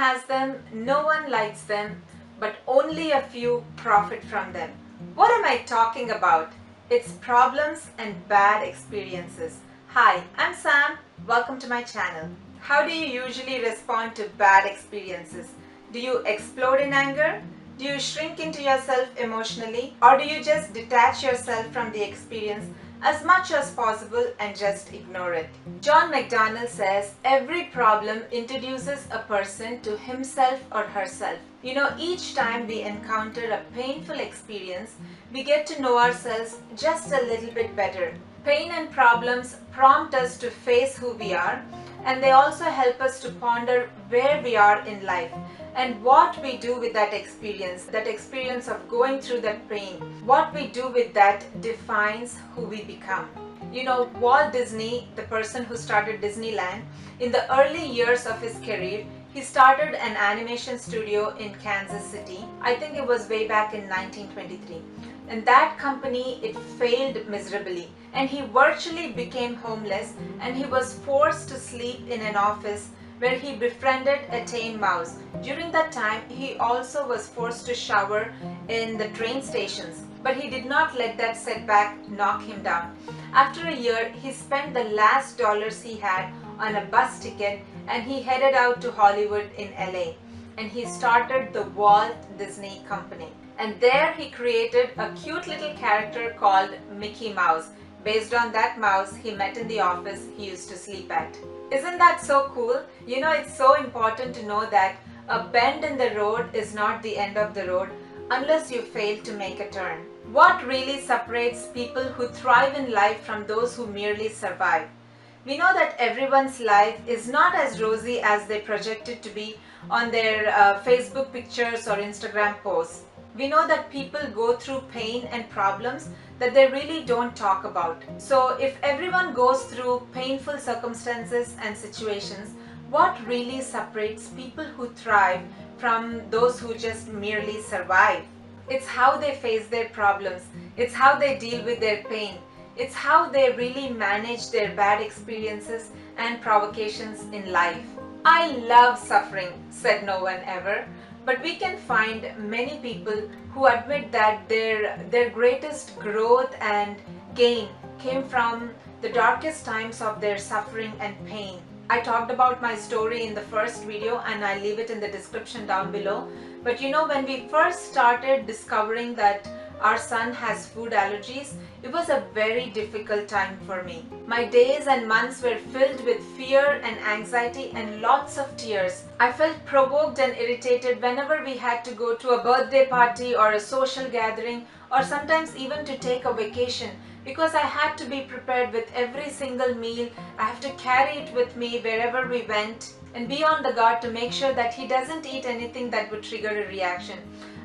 has them, no one likes them, but only a few profit from them. What am I talking about? It's problems and bad experiences. Hi, I'm Sam. Welcome to my channel. How do you usually respond to bad experiences? Do you explode in anger? Do you shrink into yourself emotionally? Or do you just detach yourself from the experience as much as possible and just ignore it? John McDonnell says every problem introduces a person to himself or herself. You know, each time we encounter a painful experience, we get to know ourselves just a little bit better. Pain and problems prompt us to face who we are, and they also help us to ponder where we are in life and what we do with that experience of going through that pain. What we do with that defines who we become. You know, Walt Disney, the person who started Disneyland, in the early years of his career, he started an animation studio in Kansas City. I think it was way back in 1923. And that company, it failed miserably. And he virtually became homeless, and he was forced to sleep in an office where he befriended a tame mouse. During that time, he also was forced to shower in the train stations. But he did not let that setback knock him down. After a year, he spent the last dollars he had on a bus ticket, and he headed out to Hollywood in LA. And he started the Walt Disney Company. And there he created a cute little character called Mickey Mouse, based on that mouse he met in the office he used to sleep at. Isn't that so cool? You know, it's so important to know that a bend in the road is not the end of the road unless you fail to make a turn. What really separates people who thrive in life from those who merely survive? We know that everyone's life is not as rosy as they project it to be on their Facebook pictures or Instagram posts. We know that people go through pain and problems that they really don't talk about. So if everyone goes through painful circumstances and situations, what really separates people who thrive from those who just merely survive? It's how they face their problems. It's how they deal with their pain. It's how they really manage their bad experiences and provocations in life. I love suffering, said no one ever. But we can find many people who admit that their greatest growth and gain came from the darkest times of their suffering and pain. I talked about my story in the first video, and I'll leave it in the description down below. But you know, when we first started discovering that our son has food allergies, it was a very difficult time for me. My days and months were filled with fear and anxiety and lots of tears. I felt provoked and irritated whenever we had to go to a birthday party or a social gathering, or sometimes even to take a vacation, because I had to be prepared with every single meal. I have to carry it with me wherever we went and be on the guard to make sure that he doesn't eat anything that would trigger a reaction.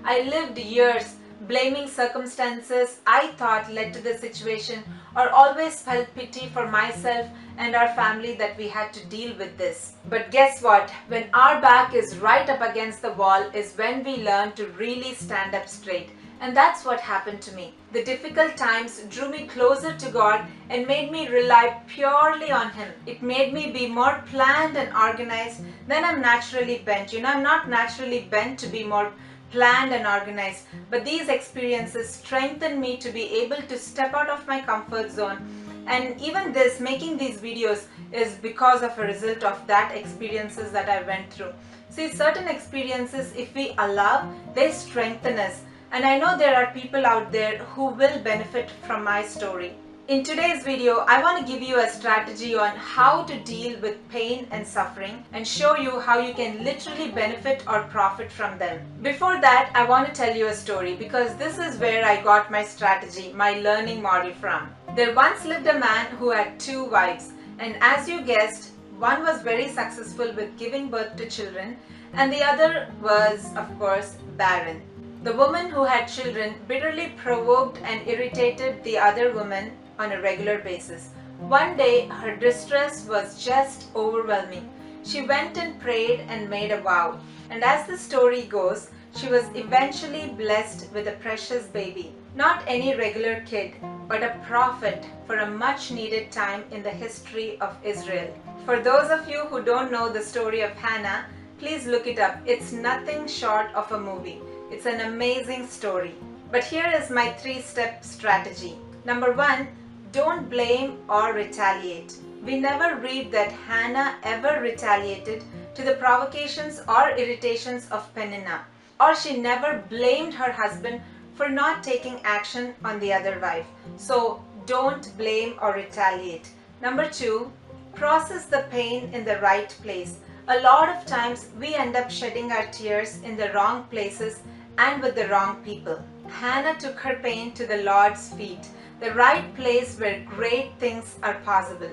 I lived years blaming circumstances I thought led to the situation, or always felt pity for myself and our family that we had to deal with this. But guess what? When our back is right up against the wall is when we learn to really stand up straight. And that's what happened to me. The difficult times drew me closer to God and made me rely purely on Him. It made me be more planned and organized than I'm naturally bent. You know, I'm not naturally bent to be more planned and organized, but these experiences strengthened me to be able to step out of my comfort zone. And even this, making these videos, is because of a result of that experiences that I went through. See, certain experiences, if we allow, they strengthen us. And I know there are people out there who will benefit from my story. In today's video, I want to give you a strategy on how to deal with pain and suffering and show you how you can literally benefit or profit from them. Before that, I want to tell you a story, because this is where I got my strategy, my learning model from. There once lived a man who had 2 wives, and as you guessed, one was very successful with giving birth to children, and the other was, of course, barren. The woman who had children bitterly provoked and irritated the other woman on a regular basis. One day, her distress was just overwhelming. She went and prayed and made a vow. And as the story goes, she was eventually blessed with a precious baby. Not any regular kid, but a prophet for a much needed time in the history of Israel. For those of you who don't know the story of Hannah, Please look it up. It's nothing short of a movie. It's an amazing story. But here is my 3-step strategy. Number 1, don't blame or retaliate. We never read that Hannah ever retaliated to the provocations or irritations of Peninnah, or she never blamed her husband for not taking action on the other wife. So don't blame or retaliate. Number 2, process the pain in the right place. A lot of times we end up shedding our tears in the wrong places and with the wrong people. Hannah took her pain to the Lord's feet, the right place where great things are possible,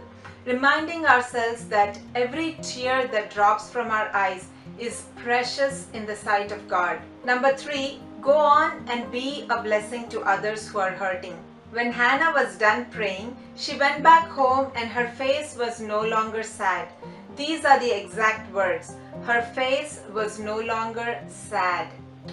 reminding ourselves that every tear that drops from our eyes is precious in the sight of God. Number 3, go on and be a blessing to others who are hurting. When Hannah was done praying, she went back home and her face was no longer sad. These are the exact words. Her face was no longer sad.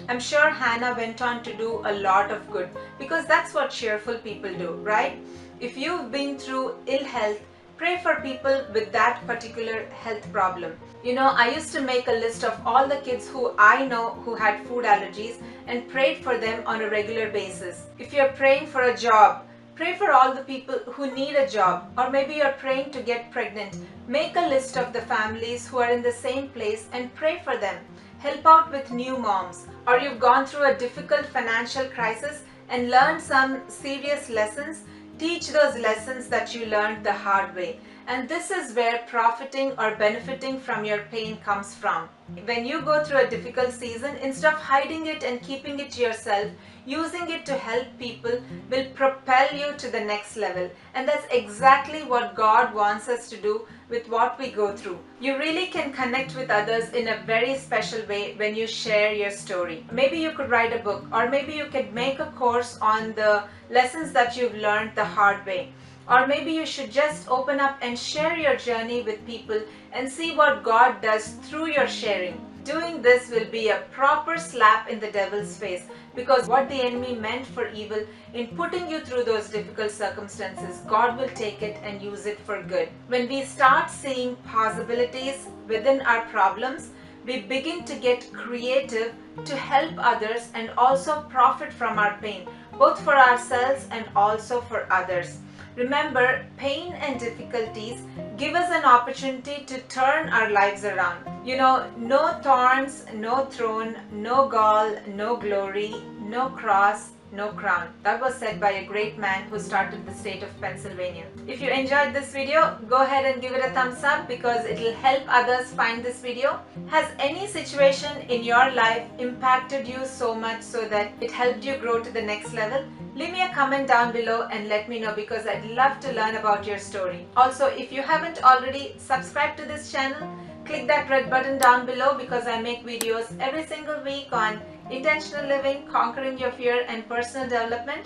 I'm sure Hannah went on to do a lot of good, because that's what cheerful people do, right? If you've been through ill health, pray for people with that particular health problem. You know, I used to make a list of all the kids who I know who had food allergies and prayed for them on a regular basis. If you're praying for a job, pray for all the people who need a job, or maybe you're praying to get pregnant. Make a list of the families who are in the same place and pray for them. Help out with new moms, or you've gone through a difficult financial crisis and learned some serious lessons. Teach those lessons that you learned the hard way. And this is where profiting or benefiting from your pain comes from. When you go through a difficult season, instead of hiding it and keeping it to yourself, using it to help people will propel you to the next level. And that's exactly what God wants us to do with what we go through. You really can connect with others in a very special way when you share your story. Maybe you could write a book, or maybe you could make a course on the lessons that you've learned the hard way. Or maybe you should just open up and share your journey with people and see what God does through your sharing. Doing this will be a proper slap in the devil's face, because what the enemy meant for evil in putting you through those difficult circumstances, God will take it and use it for good. When we start seeing possibilities within our problems, we begin to get creative to help others and also profit from our pain, both for ourselves and also for others. Remember, pain and difficulties give us an opportunity to turn our lives around. You know, no thorns, no throne, no gall, no glory, no cross, no crown. That was said by a great man who started the state of Pennsylvania. If you enjoyed this video, go ahead and give it a thumbs up, because it will help others find this video. Has any situation in your life impacted you so much so that it helped you grow to the next level? Leave me a comment down below and let me know, because I'd love to learn about your story. Also, if you haven't already subscribed to this channel, click that red button down below, because I make videos every single week on intentional living, conquering your fear, and personal development.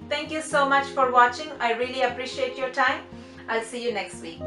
Thank you so much for watching. I really appreciate your time. I'll see you next week.